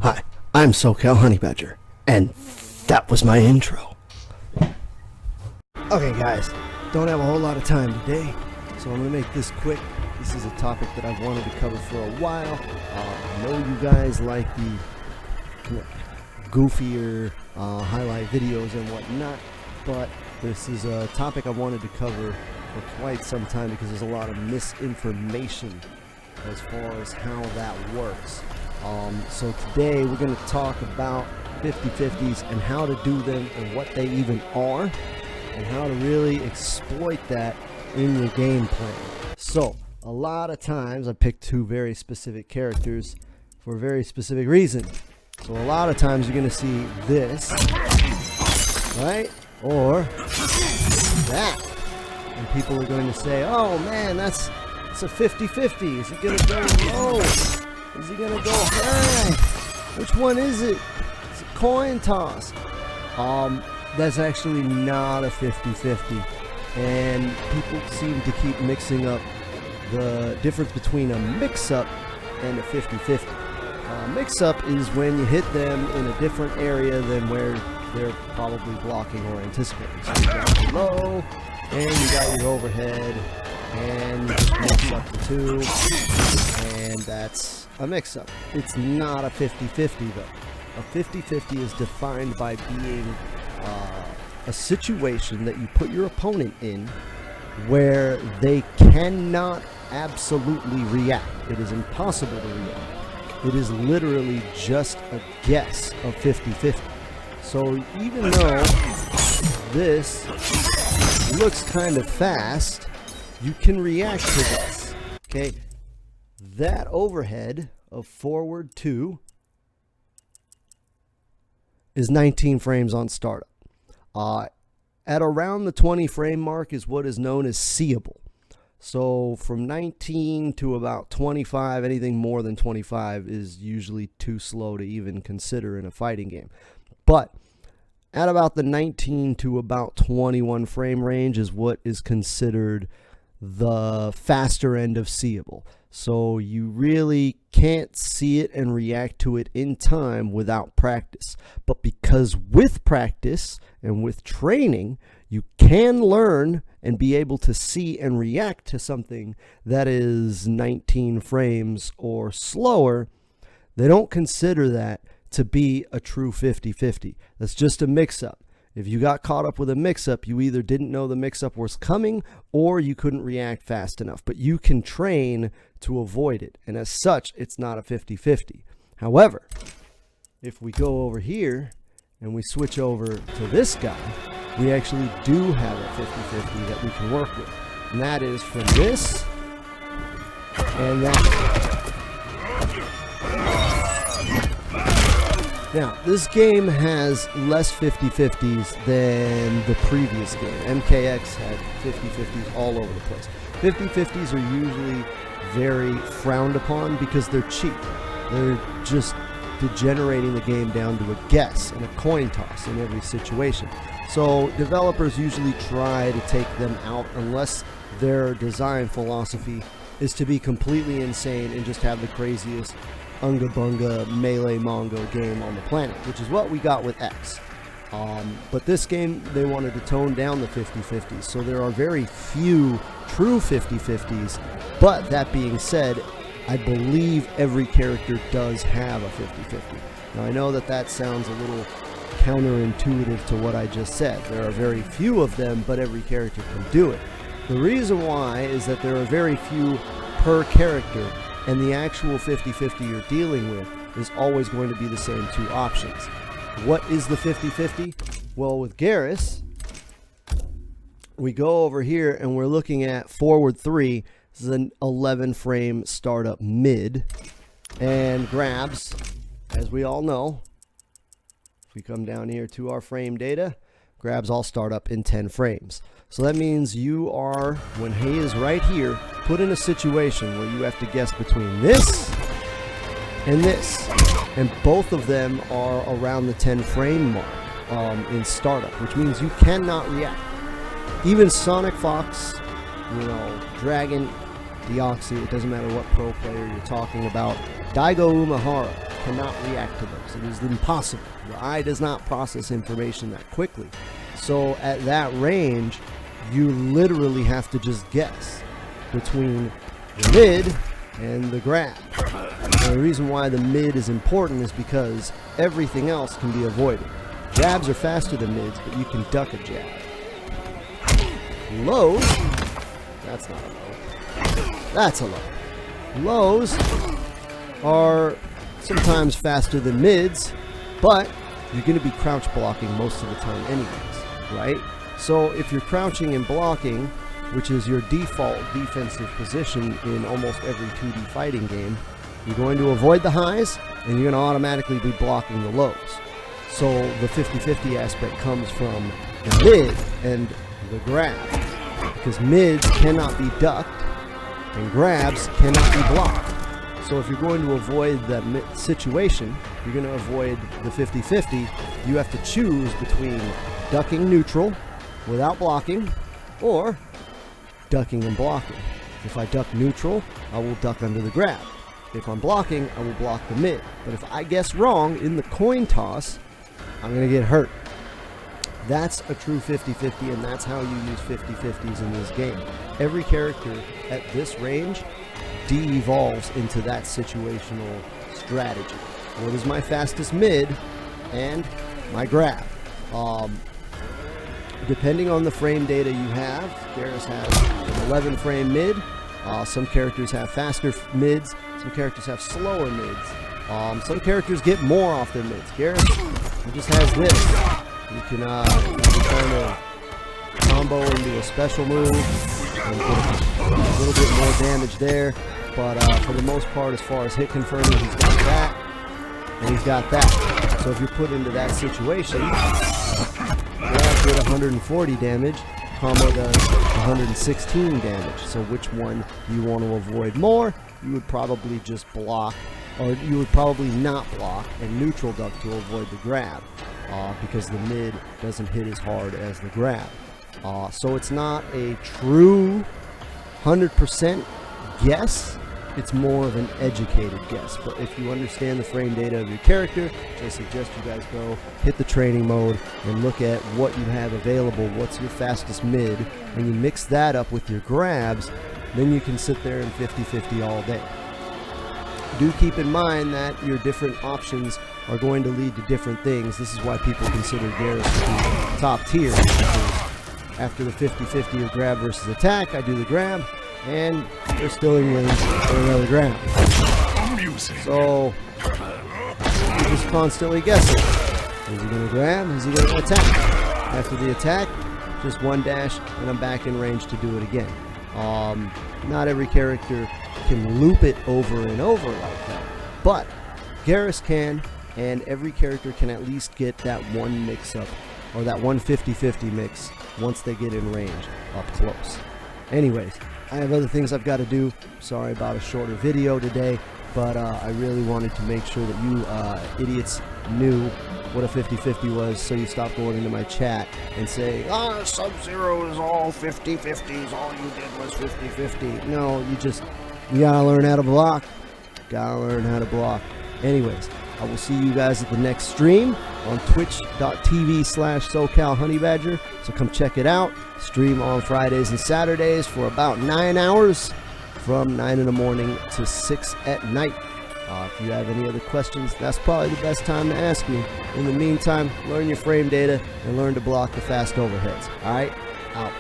Hi, I'm SoCal Honey Badger, and that was my intro. Okay guys, don't have a whole lot of time today, so I'm going to make this quick. This is a topic that I've wanted to cover for a while. I know you guys like the goofier highlight videos and whatnot, but this is a topic I wanted to cover for quite some time because there's a lot of misinformation as far as how that works. So today we're going to talk about 50-50s and how to do them and what they even are and how to really exploit that in your game plan. So a lot of times I picked two very specific characters for a very specific reason. So a lot of times you're going to see this, right? Or that. And people are going to say, oh man, it's a 50-50. Is he going to go low? Is he going to go high? Which one is it? It's a coin toss. That's actually not a 50-50. And people seem to keep mixing up the difference between a mix-up and a 50-50. Mix-up is when you hit them in a different area than where they're probably blocking or anticipating. So you got your low, and you got your overhead, and you just mix up the two, and that's a mix-up. It's not a 50-50 though. A 50-50 is defined by being a situation that you put your opponent in where they cannot absolutely react. It is impossible to react. It is literally just a guess of 50-50. So even though this looks kind of fast, you can react to this. Okay, that overhead of forward 2 is 19 frames on startup. At around the 20 frame mark is what is known as seeable. So from 19 to about 25, anything more than 25 is usually too slow to even consider in a fighting game. But at about the 19 to about 21 frame range is what is considered the faster end of seeable. So you really can't see it and react to it in time without practice. But because with practice and with training, you can learn and be able to see and react to something that is 19 frames or slower, they don't consider that to be a true 50-50. That's just a mix-up. If you got caught up with a mix-up, you either didn't know the mix-up was coming or you couldn't react fast enough. But you can train to avoid it. And as such, it's not a 50-50. However, if we go over here and we switch over to this guy, we actually do have a 50-50 that we can work with. And that is from this and that. Now, this game has less 50-50s than the previous game. MKX had 50-50s all over the place. 50-50s are usually very frowned upon because they're cheap. They're just degenerating the game down to a guess and a coin toss in every situation. So developers usually try to take them out unless their design philosophy is to be completely insane and just have the craziest Unga Bunga Melee Mongo game on the planet, which is what we got with X. But this game, they wanted to tone down the 50-50s, so there are very few true 50-50s, but that being said, I believe every character does have a 50-50. Now I know that sounds a little counterintuitive to what I just said. There are very few of them, but every character can do it. The reason why is that there are very few per character, and the actual 50-50 you're dealing with is always going to be the same two options. What is the 50-50? Well, with Garrus, we go over here and we're looking at forward 3. This is an 11 frame startup mid, and grabs, as we all know, if we come down here to our frame data, grabs all start up in 10 frames. So that means you are, when he is right here, put in a situation where you have to guess between this and this. And both of them are around the 10 frame mark in startup, which means you cannot react. Even Sonic Fox, Dragon, Deoxy, it doesn't matter what pro player you're talking about. Daigo Umehara cannot react to those. It is impossible. Your eye does not process information that quickly. So at that range, you literally have to just guess between the mid and the grab. And the reason why the mid is important is because everything else can be avoided. Jabs are faster than mids, but you can duck a jab. Lows, that's not a low. That's a low. Lows are sometimes faster than mids, but you're going to be crouch blocking most of the time anyways, right? So if you're crouching and blocking, which is your default defensive position in almost every 2D fighting game, you're going to avoid the highs, and you're going to automatically be blocking the lows. So the 50-50 aspect comes from the mid and the grab, because mids cannot be ducked, and grabs cannot be blocked. So if you're going to avoid that situation, you're going to avoid the 50-50, you have to choose between ducking neutral without blocking, or ducking and blocking. If I duck neutral, I will duck under the grab. If I'm blocking, I will block the mid. But if I guess wrong in the coin toss, I'm going to get hurt. That's a true 50-50, and that's how you use 50-50s in this game. Every character at this range de-evolves into that situational strategy. What is my fastest mid and my grab? Depending on the frame data you have, Garrus has an 11 frame mid. Some characters have faster mids. Some characters have slower mids. Some characters get more off their mids. Garrus, he just has this. You can kind of combo into a special move and get a little bit more damage there. But for the most part, as far as hit confirming, he's got that and he's got that. So if you're put into that situation, grab did 140 damage, combo does 116 damage. So which one you want to avoid more? You would probably just block, or you would probably not block and neutral duck to avoid the grab, because the mid doesn't hit as hard as the grab. So it's not a true 100% guess. It's more of an educated guess. But if you understand the frame data of your character, I suggest you guys go hit the training mode and look at what you have available. What's your fastest mid? And you mix that up with your grabs, then you can sit there in 50-50 all day. Do keep in mind that your different options are going to lead to different things. This is why people consider Garrus to be top tier. After the 50-50 of grab versus attack, I do the grab, and they're still in range for another grab. So, you're just constantly guessing. Is he going to grab? Is he going to attack? After the attack, just one dash, and I'm back in range to do it again. Not every character can loop it over and over like that, but Garrus can, and every character can at least get that one mix-up, or that one 50-50 mix once they get in range up close. Anyways, I have other things I've got to do. Sorry about a shorter video today, but I really wanted to make sure that you idiots knew what a 50-50 was, so you stop going into my chat and say, Sub-Zero is all 50-50s, all you did was 50-50. No, you gotta learn how to block. Gotta learn how to block. Anyways, I will see you guys at the next stream on twitch.tv/SoCalHoneyBadger. So come check it out. Stream on Fridays and Saturdays for about 9 hours, from 9 in the morning to 6 at night. If you have any other questions, that's probably the best time to ask me. In the meantime, learn your frame data and learn to block the fast overheads. Alright? Out.